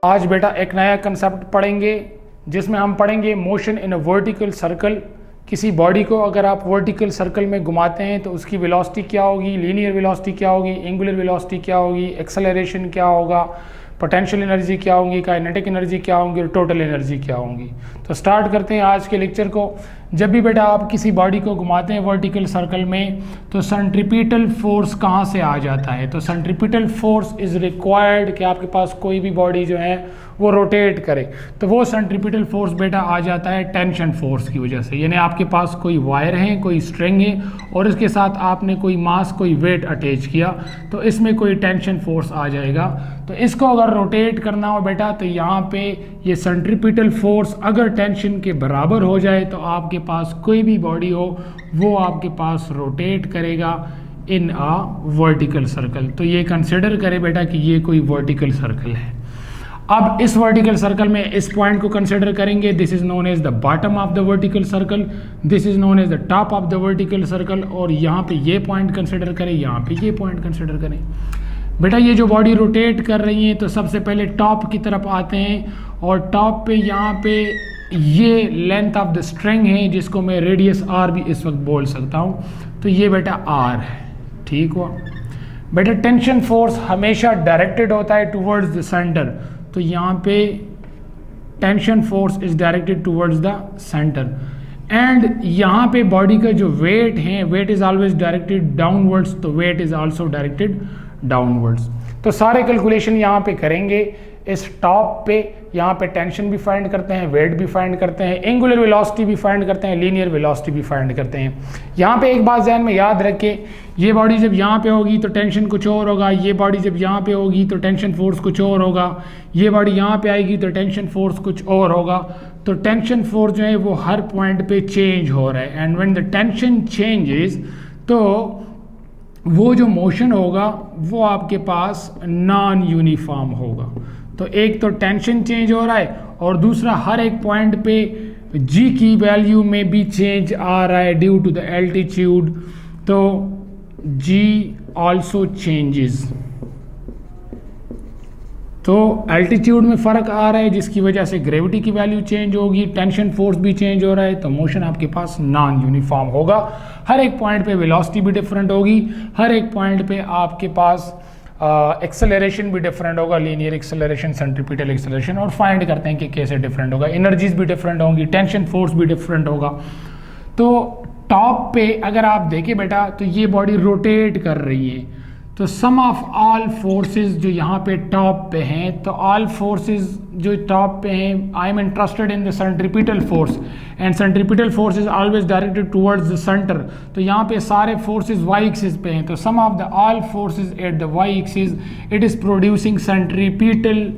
आज बेटा एक नया कंसेप्ट पढ़ेंगे जिसमें हम पढ़ेंगे motion in a vertical circle. किसी बॉडी को अगर आप वर्टिकल सर्कल में घुमाते हैं तो उसकी वेलोसिटी क्या होगी, लीनियर वेलोसिटी क्या होगी, एंगुलर वेलोसिटी क्या होगी, एक्सेलरेशन क्या होगा, पोटेंशियल एनर्जी क्या होंगी, काइनेटिक एनर्जी क्या होंगी और टोटल एनर्जी क्या होंगी। तो स्टार्ट करते हैं आज के लेक्चर को। जब भी बेटा आप किसी बॉडी को घुमाते हैं वर्टिकल सर्कल में तो सेंट्रीपिटल फोर्स कहाँ से आ जाता है। तो सेंट्रीपिटल फोर्स इज़ रिक्वायर्ड कि आपके पास कोई भी बॉडी जो है वो रोटेट करे, तो वो सेंट्रीपिटल फोर्स बेटा आ जाता है टेंशन फोर्स की वजह से। यानी आपके पास कोई वायर है, कोई स्ट्रिंग है और इसके साथ आपने कोई मास, कोई वेट अटैच किया तो इसमें कोई टेंशन फोर्स आ जाएगा। तो इसको अगर रोटेट करना हो बेटा तो यहाँ पे ये सेंट्रीपिटल फोर्स अगर टेंशन के बराबर हो जाए तो आपके पास कोई भी बॉडी हो वो आपके पास रोटेट करेगा इन अ वर्टिकल सर्कल। तो ये कंसिडर करें बेटा कि ये कोई वर्टिकल सर्कल है। अब इस वर्टिकल सर्कल में इस पॉइंट को कंसिडर करेंगे, this is known as the bottom of the vertical circle, this is known as the top of the vertical circle. और यहाँ पे ये पॉइंट कंसिडर करें, यहाँ पे ये पॉइंट कंसिडर करें। बेटा ये जो बॉडी रोटेट कर रही है तो सबसे पहले टॉप की तरफ आते हैं और टॉप पे यहाँ पे ये लेंथ ऑफ द स्ट्रिंग है जिसको मैं रेडियस आर भी इस वक्त बोल सकता हूँ। तो ये बेटा आर है, ठीक हुआ। बेटा टेंशन फोर्स हमेशा डायरेक्टेड होता है टूवर्ड्स द सेंटर, तो यहाँ पे tension force is directed towards the centre. And यहाँ पे बॉडी का जो वेट है, weight is always directed downwards, तो weight is also directed downwards. तो सारे कैलकुलेशन यहाँ पे करेंगे। इस टॉप पे यहाँ पे टेंशन भी फाइंड करते हैं, वेट भी फाइंड करते हैं, एंगुलर वेलोसिटी भी फाइंड करते हैं, लीनियर वेलोसिटी भी फाइंड करते हैं। यहाँ पे एक बात ध्यान में याद रखें, ये बॉडी जब यहाँ पे होगी तो टेंशन कुछ और होगा, ये बॉडी जब यहाँ पे होगी तो टेंशन फोर्स कुछ और होगा, ये बॉडी यहाँ पे आएगी तो टेंशन फोर्स कुछ और होगा। तो टेंशन फोर्स जो है वो हर पॉइंट पे चेंज हो रहा है। And when the tension changes तो वो जो मोशन होगा वो आपके पास नॉन यूनिफॉर्म होगा। तो एक तो टेंशन चेंज हो रहा है और दूसरा हर एक पॉइंट पे जी की वैल्यू में भी चेंज आ रहा है ड्यू टू द एल्टीट्यूड। तो जी ऑल्सो चेंजेस, तो एल्टीट्यूड में फ़र्क आ रहा है जिसकी वजह से ग्रेविटी की वैल्यू चेंज होगी, टेंशन फोर्स भी चेंज हो रहा है, तो मोशन आपके पास नॉन यूनिफॉर्म होगा। हर एक पॉइंट पे वेलोसिटी भी डिफरेंट होगी, हर एक पॉइंट पे आपके पास एक्सेलरेशन भी डिफरेंट होगा, लीनियर एक्सेलरेशन, सेंट्रीपिटल एक्सेलरेशन, और फाइंड करते हैं कि कैसे डिफरेंट होगा। एनर्जीज भी डिफरेंट होंगी, टेंशन फोर्स भी डिफरेंट होगा। तो टॉप पे अगर आप देखें बेटा तो ये बॉडी रोटेट कर रही है, तो सम ऑफ ऑल फोर्सेस जो यहाँ पे टॉप पे हैं, तो ऑल फोर्सेस जो टॉप पे हैं, I am interested in the centripetal force and centripetal force is always directed towards the centre. तो यहाँ पे सारे फोर्सेस वाई एक्सिस पे हैं, तो sum of the all forces at the Y axis it is producing centripetal,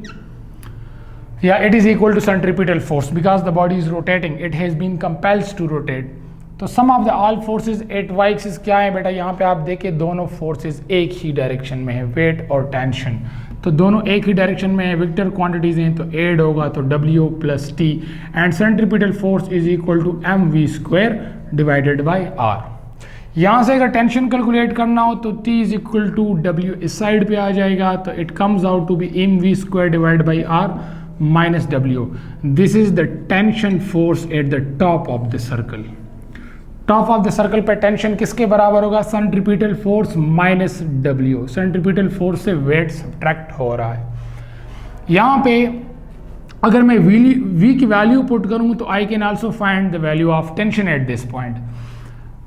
या it is equal to centripetal force because the body is rotating, it has been compelled to rotate. तो sum of the all forces at Y axis क्या है बेटा, यहाँ पे आप देखें दोनों फोर्सेज एक ही डायरेक्शन में है, वेट और टेंशन, तो दोनों एक ही डायरेक्शन में है। वेक्टर क्वांटिटीज हैं तो एड होगा तो W plus T and centripetal force is equal to mv² divided by R। यहाँ से अगर टेंशन कैलकुलेट करना हो तो T is equal to W इस साइड पे आ जाएगा, तो it comes out to be mv² divide by R minus W। This is the tension force at the top of the circle. Top of the circle पे tension किसके बराबर होगा, centripetal force minus W। Centripetal force से weight subtract हो रहा है। यहाँ पे अगर मैं V की वैल्यू पुट करूँ तो I can also find the value of tension at this point.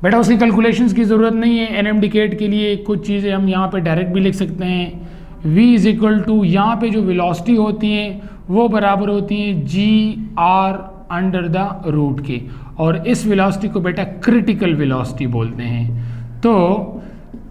बेटा उसकी कैलकुलेशंस की ज़रूरत नहीं है, एन एम डिकेट के लिए कुछ चीज़ें हम यहाँ पे डायरेक्ट भी लिख सकते हैं। V इज इक्वल टू यहाँ पे जो वेलोसिटी होती है वो बराबर होती है GR अंडर द रूट के, और इस वेलोसिटी को बेटा क्रिटिकल वेलोसिटी बोलते हैं। तो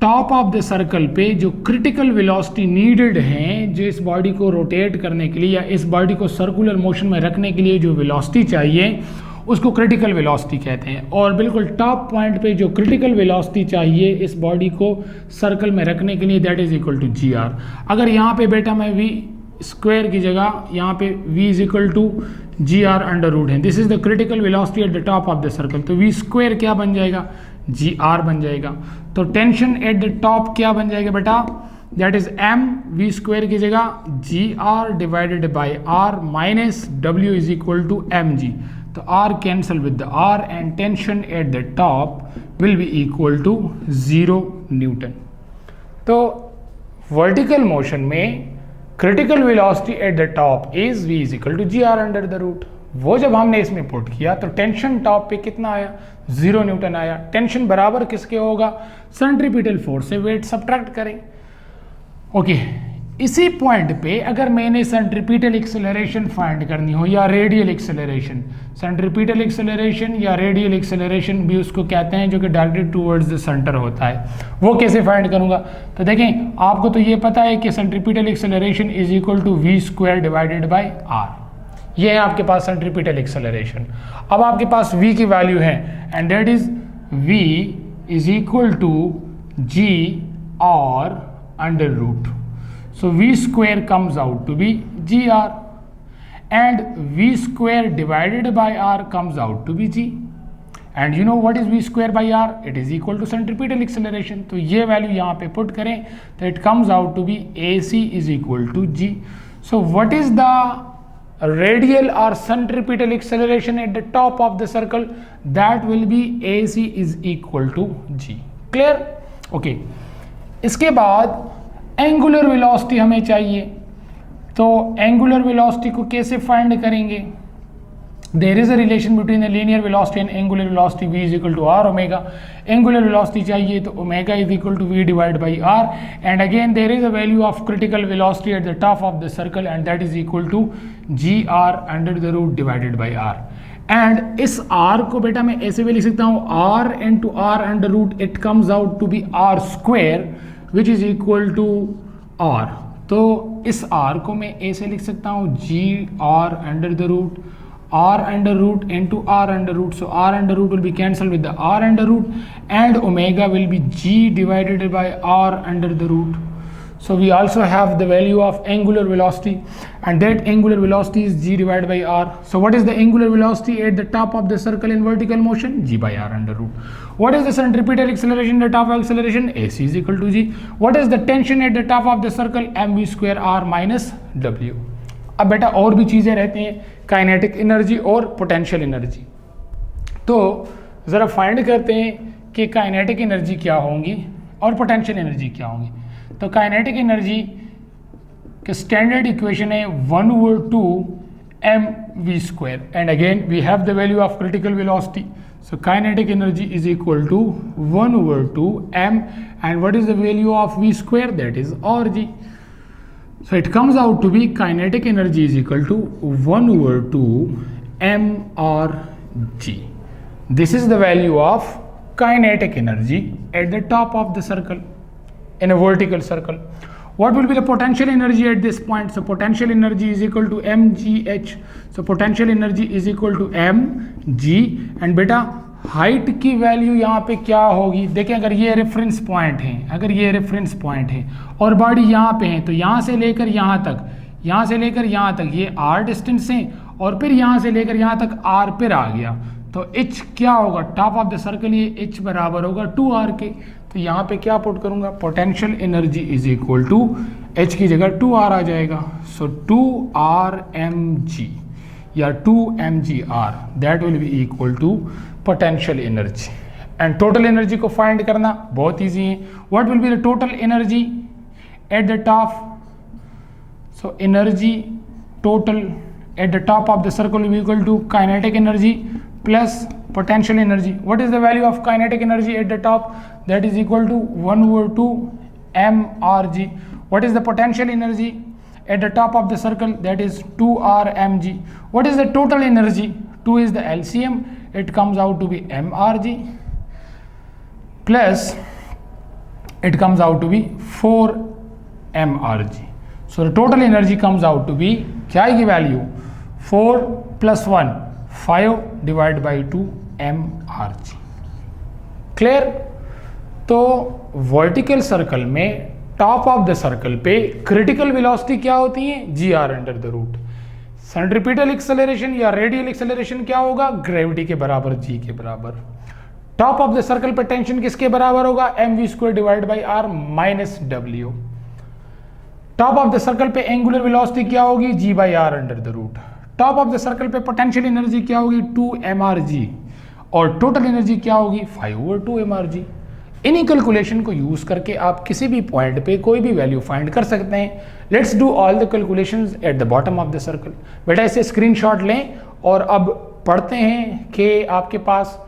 टॉप ऑफ द सर्कल पे जो क्रिटिकल वेलोसिटी नीडेड है, जो इस बॉडी को रोटेट करने के लिए या इस बॉडी को सर्कुलर मोशन में रखने के लिए जो वेलोसिटी चाहिए उसको क्रिटिकल वेलोसिटी कहते हैं। और बिल्कुल टॉप पॉइंट पे जो क्रिटिकल वेलोसिटी चाहिए इस बॉडी को सर्कल में रखने के लिए that is equal to GR। अगर यहाँ पे बेटा मैं V स्क्वायर की जगह यहाँ पे V is equal to GR under root है, this is the critical velocity at the top of the circle, तो V स्क्वायर क्या बन जाएगा, GR बन जाएगा। तो टेंशन एट द टॉप क्या बन जाएगा बेटा, that is m v square की जगह g r divided by r minus डब्ल्यू is equal to m g. तो r cancel with the r and tension at the top will be equal to 0 newton. तो vertical motion में critical velocity at the top is v is equal to g r under the root. वो जब हमने इसमें put किया तो tension top पे कितना आया, 0 न्यूटन आया। टेंशन बराबर किसके होगा, सेंट्रीपिटल फोर्स से वेट सब्ट्रैक्ट करें। ओके, इसी पॉइंट पे अगर मैंने सेंट्रीपिटल एक्सेलरेशन फाइंड करनी हो या रेडियल एक्सेलरेशन, सेंट्रीपिटल एक्सेलरेशन या रेडियल एक्सेलरेशन भी उसको कहते हैं, जो कि डायरेक्टेड टूवर्ड्स द सेंटर होता है, वो कैसे फाइंड करूंगा। तो देखें, आपको तो ये पता है कि centripetal acceleration is equal to v square divided by r. ये है आपके पास सेंट्रीपिटल एक्सेलरेशन। अब आपके पास v की वैल्यू है and that is v is equal to g r under root. So v square comes out to be gr and v square divided by r comes out to be g, and you know what is v square by r, it is equal to centripetal acceleration। तो ये value यहाँ पे put करें तो it comes out to be ac is equal to g। So what is the radial or centripetal acceleration at the top of the circle, that will be ac is equal to g। clear? okay, इसके बाद angular velocity हमें चाहिए। तो angular velocity को कैसे find करेंगे, there is a relation between the linear velocity and angular velocity, v is equal to r omega. Angular velocity चाहिए तो omega is equal to v divide by r, and again there is a value of critical velocity at the top of the circle and that is equal to g r under the root divided by r. And इस r को बेटा मैं ऐसे भी लिख सकता हूँ, r into r under root, it comes out to be r square which is equal to r। तो इस r को मैं ऐसे लिख सकता हूँ, g r under the root, r under root into r under root. So r under root will be cancel with the r under root and omega will be g divided by r under the root. So we also have the value of angular velocity, and that angular velocity is g divided by r. So what is the angular velocity at the top of the circle in vertical motion? G by r under root. What is the centripetal acceleration at the top of acceleration? AC is equal to g. What is the tension at the top of the circle? mv square r minus w. अब बेटा और भी चीज़ें रहती हैं, kinetic energy और potential energy. तो ज़रा फाइंड करते हैं कि काइनेटिक एनर्जी क्या होंगी और पोटेंशियल एनर्जी क्या होंगी। तो काइनेटिक एनर्जी के स्टैंडर्ड इक्वेशन है 1/2 mv square, and again we have the value of critical velocity. So kinetic energy is equal to 1/2 m, and what is the value of v square, that is rg। So it comes out to be kinetic energy is equal to 1/2 mrg। This is the value of kinetic energy at the top of the circle in a vertical circle. What will be the potential energy at this point? So potential energy is equal to mgh. So potential energy is equal to mg, and बेटा height की value यहाँ पे क्या होगी, देखें अगर ये reference point है, अगर ये रेफरेंस पॉइंट है और बॉडी यहाँ पे है, तो यहाँ से लेकर यहाँ तक, यहाँ से लेकर यहाँ तक ये r डिस्टेंस है, और फिर यहाँ से लेकर यहाँ तक r पर आ गया, तो h क्या होगा, टॉप ऑफ द सर्कल ये h बराबर होगा 2r के। तो यहाँ पे क्या पुट करूँगा, potential energy is equal to h की जगह 2r आ जाएगा। सो 2rmg या 2mgr that will be equal to potential energy. And total energy को फाइंड करना बहुत ईजी है। What will be the total energy at the top? So energy total at the top of the circle will be equal to kinetic energy plus potential energy. What is the value of kinetic energy at the top? That is equal to 1/2 mrg. What is the potential energy at the top of the circle? That is 2rmg. What is the total energy? 2 is the LCM, it comes out to be mrg plus it comes out to be 4 mrg. So the total energy comes out to be, क्या है की value, 4 + 1 5 divide by 2 mrg। Clear? तो vertical circle में top of the circle पे critical velocity क्या होती है, जी r under the root. Centripetal acceleration या रेडियल एक्सेलरेशन क्या होगा, ग्रेविटी के बराबर, जी के बराबर। टॉप ऑफ द सर्कल पे टेंशन किसके बराबर होगा, mv square divide by r minus w। Top of the circle पे एंगुलर वेलोसिटी क्या होगी, g by r under the root. Top of the circle पे पोटेंशियल एनर्जी क्या होगी, 2mrg, और टोटल एनर्जी क्या होगी, 5/2mrg। इन्हीं कैलकुलेशन को यूज करके आप किसी भी पॉइंट पे कोई भी वैल्यू फाइंड कर सकते हैं। Let's do all the calculations at the bottom of the circle. बेटा इसे स्क्रीनशॉट लें और अब पढ़ते हैं कि आपके पास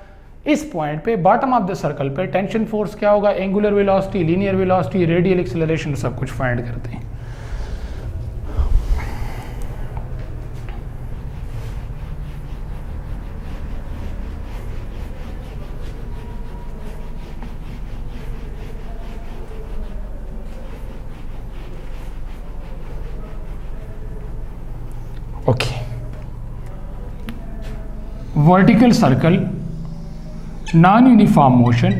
इस पॉइंट पे बॉटम ऑफ द सर्कल पे टेंशन फोर्स क्या होगा, angular velocity, linear velocity, radial acceleration, सब कुछ फाइंड करते हैं। Okay, vertical circle, non-uniform motion,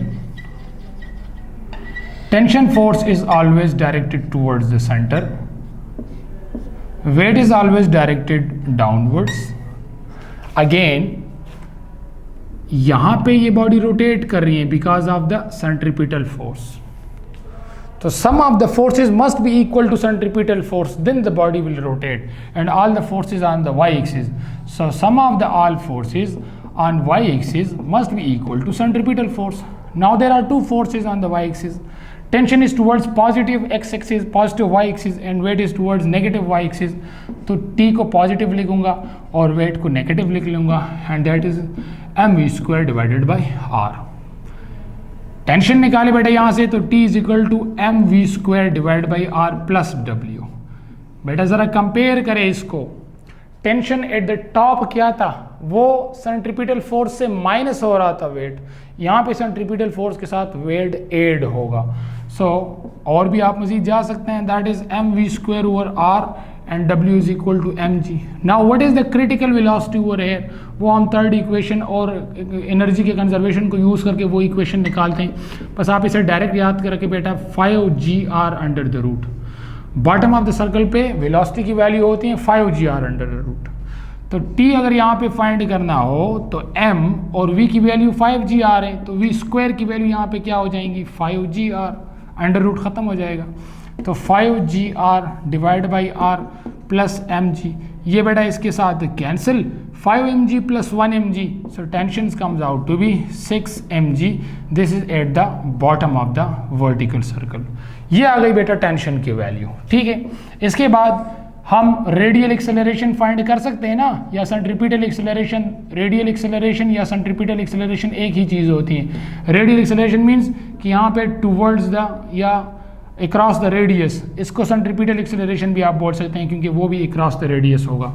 tension force is always directed towards the center, weight is always directed downwards. Again यहाँ पे ये बॉडी रोटेट कर रही है because of the centripetal force. So sum of the forces must be equal to centripetal force, then the body will rotate, and all the forces on the y-axis. So sum of the all forces on y-axis must be equal to centripetal force. Now there are two forces on the y-axis. Tension is towards positive x-axis, positive y-axis, and weight is towards negative y-axis. तो t को positive लिखूंगा और weight को negative लिख लूँगा, and that is mv square divided by r. Tension निकाले बेटा यहाँ से, तो T is equal to m v square divide by r plus W. बेटा ज़रा कंपेयर करें इसको, टेंशन एट द टॉप क्या था, वो सेंट्रीपिटल फोर्स से माइनस हो रहा था वेट, यहाँ पे सेंट्रीपिटल फोर्स के साथ वेट एड होगा। सो और भी आप मजीद जा सकते हैं, that is m v square over r and W is equal to m g. Now what is the critical velocity over r, वो हम थर्ड इक्वेशन और एनर्जी के कंजर्वेशन को यूज़ करके वो इक्वेशन निकालते हैं। बस आप इसे डायरेक्ट याद करके बेटा 5gr under the root, bottom of the circle पे वेलोसिटी की वैल्यू होती है 5gr अंडर द रूट। तो T अगर यहाँ पे फाइंड करना हो तो M और V की वैल्यू 5gr है, तो V स्क्वायर की वैल्यू यहाँ पे क्या हो जाएंगी, 5gr, अंडर रूट ख़त्म हो जाएगा। तो 5gr divide by r plus mg, ये बेटा इसके साथ cancel, 5mg plus 1mg, so tension comes out to be 6mg। This is at the bottom of the vertical circle. ये आ गई बेटा टेंशन की वैल्यू, ठीक है। इसके बाद हम रेडियल एक्सेलरेशन फाइंड कर सकते हैं ना, या सेंट्रीपिटल एक्सेलरेशन। रेडियल एक्सेलरेशन या सेंट्रीपिटल एक्सेलरेशन एक ही चीज़ होती है। रेडियल एक्सेलरेशन मीन्स कि यहाँ पे टूवर्ड्स द या अक्रॉस द रेडियस, इसको सेंट्रीपिटल एक्सेलरेशन भी आप बोल सकते हैं क्योंकि वो भी अक्रॉस द रेडियस होगा।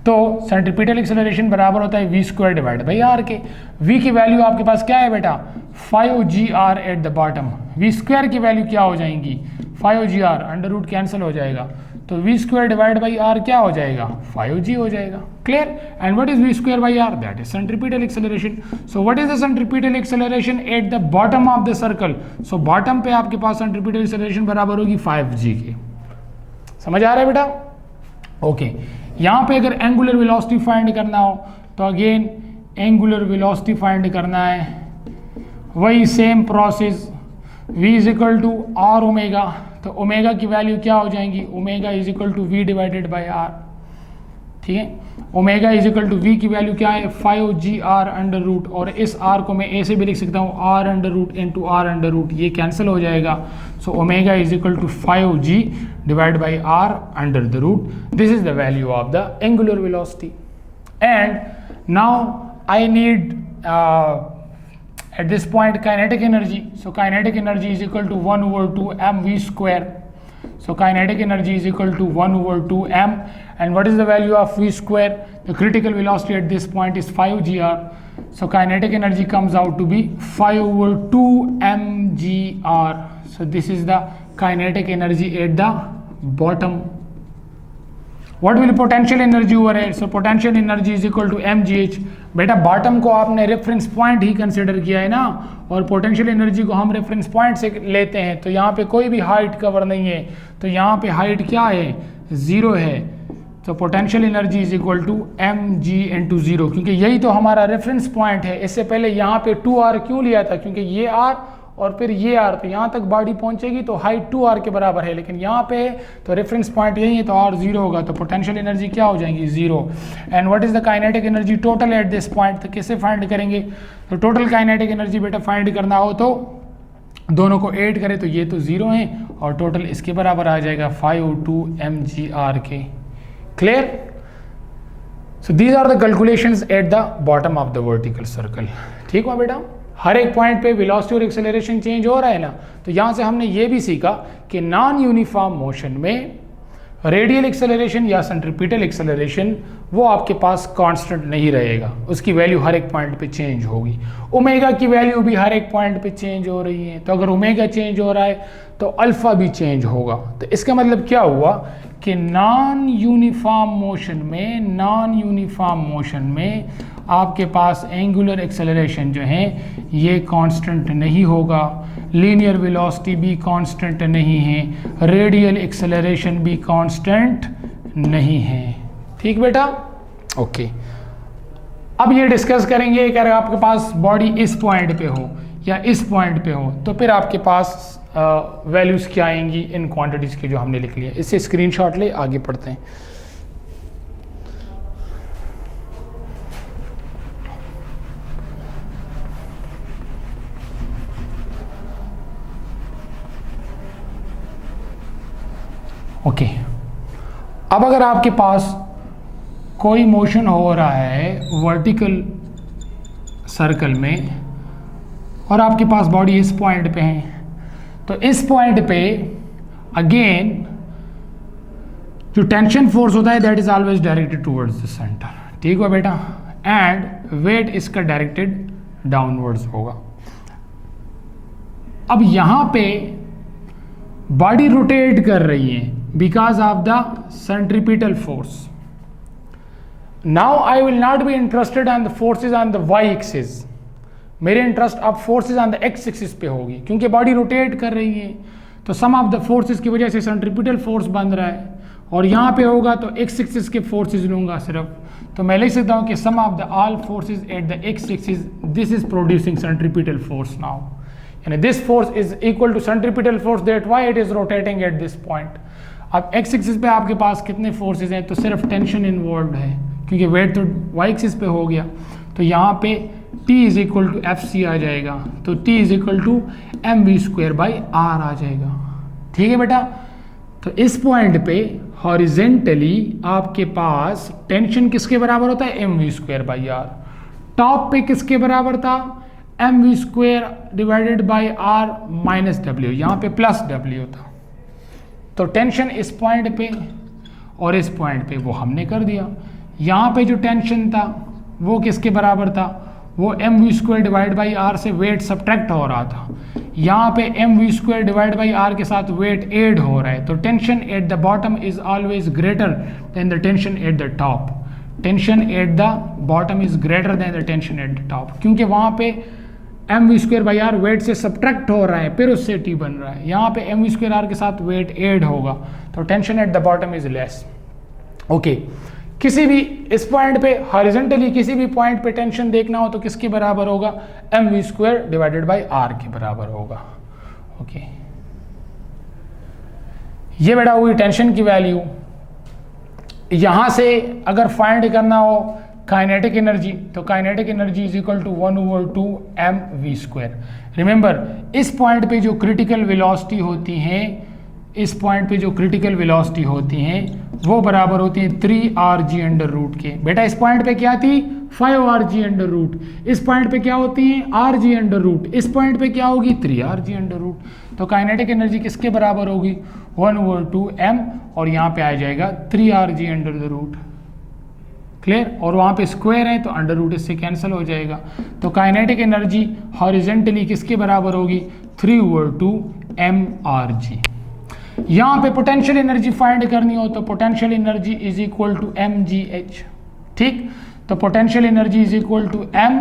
तो सेंट्रीपिटल एक्सेलरेशन बराबर होता है v square divide by r के। वी की वैल्यू आपके पास क्या है बेटा, 5gr at the bottom. V square की वैल्यू क्या हो जाएंगी, 5gr, अंडर रूट कैंसिल हो जाएगा, तो v square divide by r क्या हो जाएगा, 5g हो जाएगा। Clear? And what is v square by r, that is centripetal acceleration. So what is the centripetal acceleration at the bottom of the circle. So bottom पे आपके पास centripetal acceleration बराबर होगी 5g के। समझ आ रहा है बेटा? ओके, यहाँ पे अगर एंगुलर वेलोसिटी फाइंड करना हो तो अगेन एंगुलर वेलोसिटी फाइंड करना है, वही same process, v is equal to r omega. तो ओमेगा की वैल्यू क्या हो जाएंगी, omega is equal to v divided by r, ठीक है। Omega is equal to v की वैल्यू क्या है, 5gr अंडर रूट, और इस r को मैं ऐसे भी लिख सकता हूँ r under root into r under root, ये कैंसिल हो जाएगा। So omega is equal to 5g divide by r under the root. This is the value of the angular velocity. And now I need at this point kinetic energy. So kinetic energy is equal to 1 over 2 mv square. So kinetic energy is equal to 1 over 2 m, and what is the value of v square? The critical velocity at this point is 5gr. So kinetic energy comes out to be 5 over 2 mgr. So this is the kinetic energy at the bottom. What will potential energy over here? So potential energy is equal to mgh. बेटा bottom को आपने reference point ही consider किया है ना, और potential energy को हम reference point से लेते हैं, तो यहाँ पे कोई भी हाइट कवर नहीं है, तो यहाँ पे हाइट क्या है, 0 है। तो potential energy is equal to mg into 0, क्योंकि यही तो हमारा रेफरेंस पॉइंट है। इससे पहले यहाँ पे 2r क्यों लिया था, क्योंकि ये r और फिर ये r, तो यहाँ तक बॉडी पहुंचेगी तो हाइट 2r के बराबर है, लेकिन यहाँ पे तो रेफरेंस पॉइंट यही है तो r 0 होगा, तो पोटेंशियल एनर्जी क्या हो जाएगी 0। And what is the kinetic energy total eight this point, तो कैसे फाइंड करेंगे, तो टोटल काइनेटिक एनर्जी बेटा फाइंड करना हो तो दोनों को ऐड करें तो ये तो 0 है और टोटल इसके बराबर आ जाएगा 502 mgr के। Clear? So these are the calculations at the bottom of the vertical circle. ठीक हुआ बेटा? हर एक पॉइंट पे वेलोसिटी और एक्सेलरेशन चेंज हो रहा है ना, तो यहाँ से हमने ये भी सीखा कि नॉन यूनिफॉर्म मोशन में रेडियल एक्सेलरेशन या सेंट्रीपिटल एक्सेलरेशन वो आपके पास कांस्टेंट नहीं रहेगा, उसकी वैल्यू हर एक पॉइंट पे चेंज होगी। ओमेगा की वैल्यू भी हर एक पॉइंट पे चेंज हो रही है, तो अगर ओमेगा चेंज हो रहा है तो अल्फा भी चेंज होगा। तो इसका मतलब क्या हुआ कि नॉन यूनिफॉर्म मोशन में आपके पास एंगुलर एक्सेलरेशन जो है ये कांस्टेंट नहीं होगा, लीनियर वेलोसिटी भी कांस्टेंट नहीं है, रेडियल एक्सेलरेशन भी कांस्टेंट नहीं है। ठीक बेटा? ओके। अब ये डिस्कस करेंगे कि अगर आपके पास बॉडी इस पॉइंट पे हो या इस पॉइंट पे हो तो फिर आपके पास वैल्यूज़ क्या आएंगी इन क्वांटिटीज़ की जो हमने लिख लिया। इससे स्क्रीनशॉट ले, आगे पढ़ते हैं। ओके। अब अगर आपके पास कोई मोशन हो रहा है वर्टिकल सर्कल में और आपके पास बॉडी इस पॉइंट पे है, तो इस पॉइंट पे अगेन जो टेंशन फोर्स होता है that is always directed towards the centre. ठीक है बेटा? एंड वेट इसका डायरेक्टेड डाउनवर्ड्स होगा। अब यहां पे बॉडी रोटेट कर रही है because of the centripetal force. Now I will not be interested on the forces on the Y axis, मेरे इंटरेस्ट अब forces on the x axis पे होगी क्योंकि बॉडी रोटेट कर रही है, तो सम ऑफ द फोर्सेज की वजह से सेंट्रीपिटल फोर्स बन रहा है और यहाँ पे होगा तो एक्स एक्सिस के फोर्सेज लूँगा सिर्फ, तो मैं लिख सकता हूँ कि sum of the all forces at the x axis this is producing centripetal force now, यानी this force is equal to centripetal force that why it is rotating at this point. अब एक्स एक्सिस पे आपके पास कितने forces हैं, तो सिर्फ tension involve है क्योंकि वेट तो वाई एक्सिस पे हो गया, तो यहाँ पे T is equal to f c आ जाएगा, तो T is equal to m v square by r आ जाएगा। ठीक है बेटा? तो इस पॉइंट पे हॉरिजेंटली आपके पास टेंशन किसके बराबर होता है, m v square by r. Top पे किसके बराबर था, m v square divided by r minus W, यहाँ पे प्लस डब्ल्यू था। तो टेंशन इस पॉइंट पे और इस पॉइंट पे वो हमने कर दिया। यहाँ पे जो टेंशन था वो किसके बराबर था, वो m v square divide by r से वेट सब्ट्रैक्ट हो रहा था, यहाँ पे m v square divide by r के साथ वेट ऐड हो रहा है। तो tension at the bottom is always greater than the tension at the top. Tension at the bottom is greater than the tension at the top, क्योंकि वहाँ पे m v square by r weight से subtract हो रहा है फिर उससे T बन रहा है, यहाँ पे एम वी स्क्वायर आर के साथ वेट ऐड होगा, तो tension at the bottom is less. Okay. किसी भी इस पॉइंट पे हॉरिजॉन्टली किसी भी पॉइंट पे टेंशन देखना हो तो किसके बराबर होगा, m v square divided by r के बराबर होगा। ओके। ये बेटा हुई टेंशन की वैल्यू। यहां से अगर फाइंड करना हो काइनेटिक एनर्जी, तो kinetic energy is equal to 1/2 m v square. Remember इस पॉइंट पे जो क्रिटिकल वेलोसिटी होती है, इस पॉइंट पे जो क्रिटिकल वेलोसिटी होती हैं वो बराबर होती है 3rg अंडर रूट के। बेटा इस पॉइंट पे क्या थी, 5rg अंडर रूट, इस पॉइंट पे क्या होती है rg अंडर रूट, इस पॉइंट पे क्या होगी 3rg अंडर रूट। तो काइनेटिक एनर्जी किसके बराबर होगी 1/2 m और यहाँ पे आ जाएगा 3rg under the root. Clear? और वहाँ पे स्क्वायर है तो अंडर रूट इससे कैंसिल हो जाएगा। तो काइनेटिक एनर्जी हॉरिजेंटली किसके बराबर होगी 3/2 mrg। यहाँ पे पोटेंशियल एनर्जी फाइंड करनी हो तो potential energy is equal to mgh। ठीक? तो potential energy is equal to m,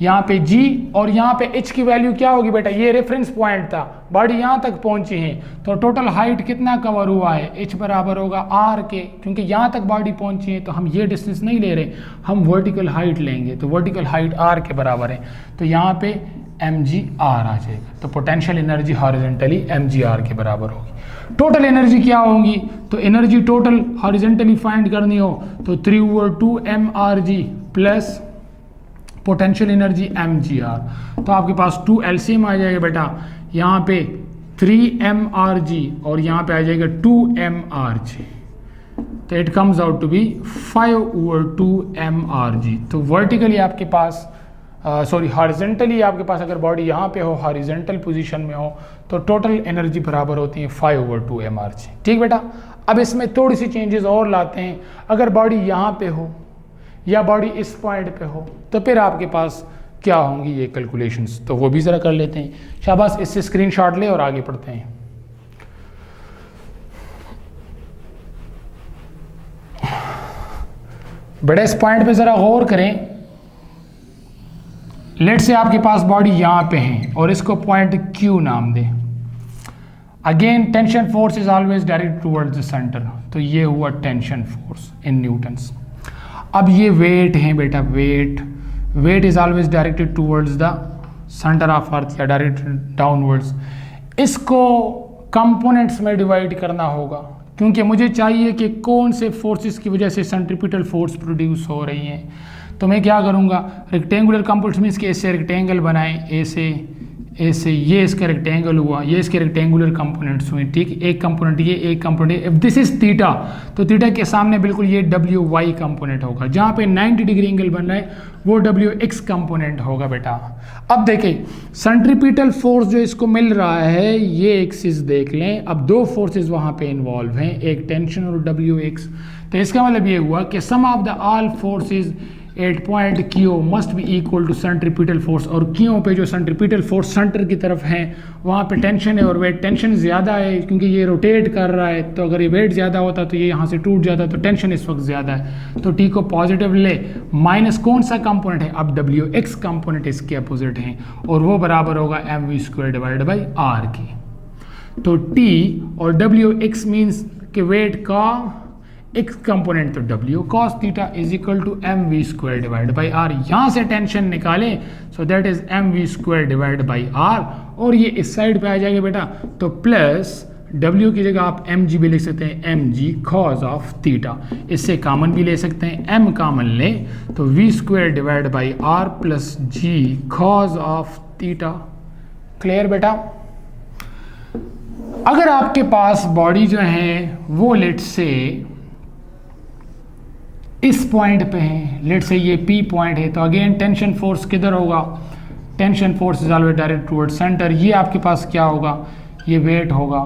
यहाँ पे g और यहाँ पे h की वैल्यू क्या होगी बेटा, ये रेफरेंस पॉइंट था, बॉडी यहाँ तक पहुंची है तो टोटल हाइट कितना कवर हुआ है, h बराबर होगा r के, क्योंकि यहाँ तक बॉडी पहुंची है तो हम ये डिस्टेंस नहीं ले रहे, हम वर्टिकल हाइट लेंगे, तो वर्टिकल हाइट r के बराबर है। तो यहाँ पे mgr आ जाएगा। तो पोटेंशियल एनर्जी हॉरिजॉन्टली mgr के बराबर होगी। टोटल एनर्जी क्या होगी, तो एनर्जी टोटल हॉरिजॉन्टली फाइंड करनी हो तो 3/2 mrg plus potential energy mgr। तो आपके पास 2 LCM आ जाएगा बेटा, यहाँ पे 3 mrg और यहाँ पे आ जाएगा 2 mrg, तो it comes out to be 5/2 mrg। तो वर्टिकली आपके पास हॉरिजेंटली आपके पास अगर बॉडी यहाँ पे हो, हॉरिजेंटल पोजीशन में हो, तो टोटल एनर्जी बराबर होती है 5/2 mrg। ठीक बेटा, अब इसमें थोड़ी सी चेंजेस और लाते हैं। अगर बॉडी यहाँ पे हो या बॉडी इस पॉइंट पे हो तो फिर आपके पास क्या होंगी ये कैलकुलेशंस, तो वो भी ज़रा कर लेते हैं। शाबाश, इससे स्क्रीनशॉट ले और आगे पढ़ते हैं। बड़े इस पॉइंट पे ज़रा गौर करें। लेट से आपके पास बॉडी यहाँ पे है और इसको पॉइंट Q नाम दें। Again tension force is always direct towards the centre, तो ये हुआ टेंशन फोर्स इन न्यूटन्स। अब ये वेट है बेटा, weight is always directed towards the centre of earth या डायरेक्टेड डाउनवर्ड्स। इसको कंपोनेंट्स में डिवाइड करना होगा, क्योंकि मुझे चाहिए कि कौन से फोर्सेस की वजह से सेंट्रीपिटल फोर्स प्रोड्यूस हो रही हैं। तो मैं क्या करूँगा, रेक्टेंगुलर कंपोनेंट्स में इसके ऐसे रेक्टेंगल बनाएं, ऐसे ये इसका रेक्टेंगल हुआ, ये इसके रेक्टेंगुलर कंपोनेंट्स हुए। ठीक, एक कंपोनेंट ये, एक component, if this is theta तो थीटा के सामने बिल्कुल ये WY कंपोनेंट होगा। जहाँ पे 90 डिग्री एंगल बन रहा है वो WX कंपोनेंट होगा बेटा। अब देखिए सेंट्रीपिटल फोर्स जो इसको मिल रहा है, ये एक्सिस देख लें। अब दो फोर्सेस वहाँ पे इन्वॉल्व हैं, एक टेंशन और WX। तो इसका मतलब ये हुआ कि sum of the all forces at point Q must be equal to centripetal force. और Q पे जो सेंट्रीपिटल फोर्स सेंटर की तरफ है वहाँ पे टेंशन है और वेट टेंशन ज़्यादा है, क्योंकि ये रोटेट कर रहा है। तो अगर ये वेट ज़्यादा होता तो ये यहाँ से टूट जाता, तो टेंशन इस वक्त ज़्यादा है। तो T को पॉजिटिव ले, माइनस कौन सा कंपोनेंट है, अब WX कंपोनेंट इसके अपोजिट है और वो बराबर होगा mv² डिवाइड बाई r की। तो T और WX मीन्स कि वेट का x कंपोनेंट तो W cos theta is equal to mv² divide by r। यहाँ से टेंशन निकालें, so that is mv² divide by r, और ये इस साइड पे आ जाएगा बेटा। तो प्लस W की जगह आप mg भी लिख सकते हैं, mg cos ऑफ थीटा। इससे कॉमन भी ले सकते हैं, m कॉमन ले तो v² divide by r plus g cos of theta. Clear बेटा। अगर आपके पास बॉडी जो है वो लेट से इस पॉइंट पे है, लेट से ये P पॉइंट है, तो अगेन टेंशन फोर्स किधर होगा, tension force is always direct toward centre. ये आपके पास क्या होगा, ये वेट होगा।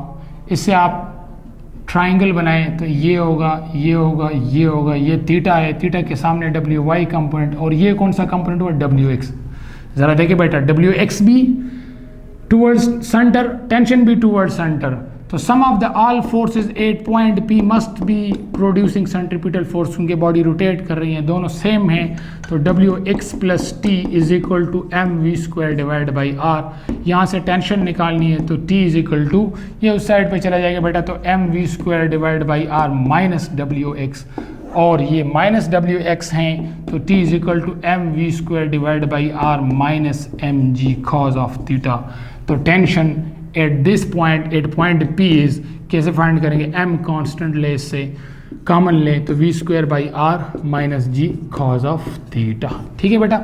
इससे आप ट्राइंगल बनाएं तो ये होगा, ये होगा, ये होगा, ये थीटा है, थीटा के सामने WY कंपोनेंट, और ये कौन सा कंपोनेंट हुआ, WX। ज़रा देखिए बेटा, WX भी टुवर्ड्स सेंटर, टेंशन भी टुवर्ड्स सेंटर। तो sum of the all forces at point P must be producing centripetal force, क्योंकि बॉडी रोटेट कर रही है, दोनों सेम हैं। तो WX plus T is equal to mv² divide by r। यहाँ से टेंशन निकालनी है तो T इज इक्वल टू, ये उस साइड पे चला जाएगा बेटा, तो mv² divide by r minus WX, और ये माइनस WX हैं तो T is equal to mv² divide by r minus mg cos of theta. तो tension at this point, at point P is, कैसे फाइंड करेंगे, m कांस्टेंट ले, इससे common ले तो v² by r minus g cos of theta. ठीक है बेटा।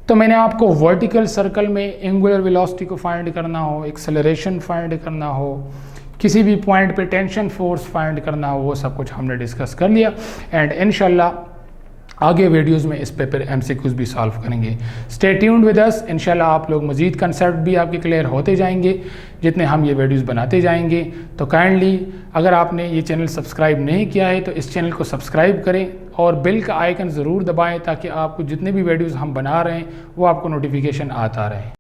तो मैंने आपको वर्टिकल सर्कल में एंगुलर वेलोसिटी को फाइंड करना हो, एक्सेलरेशन फाइंड करना हो, किसी भी पॉइंट पे टेंशन फोर्स फाइंड करना हो, वो सब कुछ हमने डिस्कस कर लिया। एंड इंशाल्लाह आगे वीडियोस में इस पे फिर MCQs भी सॉल्व करेंगे। स्टे ट्यून्ड विद अस, इंशाल्लाह आप लोग मज़ीद कंसेप्ट भी आपके क्लियर होते जाएंगे जितने हम ये वीडियोस बनाते जाएंगे। तो काइंडली अगर आपने ये चैनल सब्सक्राइब नहीं किया है तो इस चैनल को सब्सक्राइब करें और बेल का आइकन ज़रूर दबाएं, ताकि आपको जितने भी वीडियोज़ हम बना रहे हैं वो आपको नोटिफिकेशन आता रहे।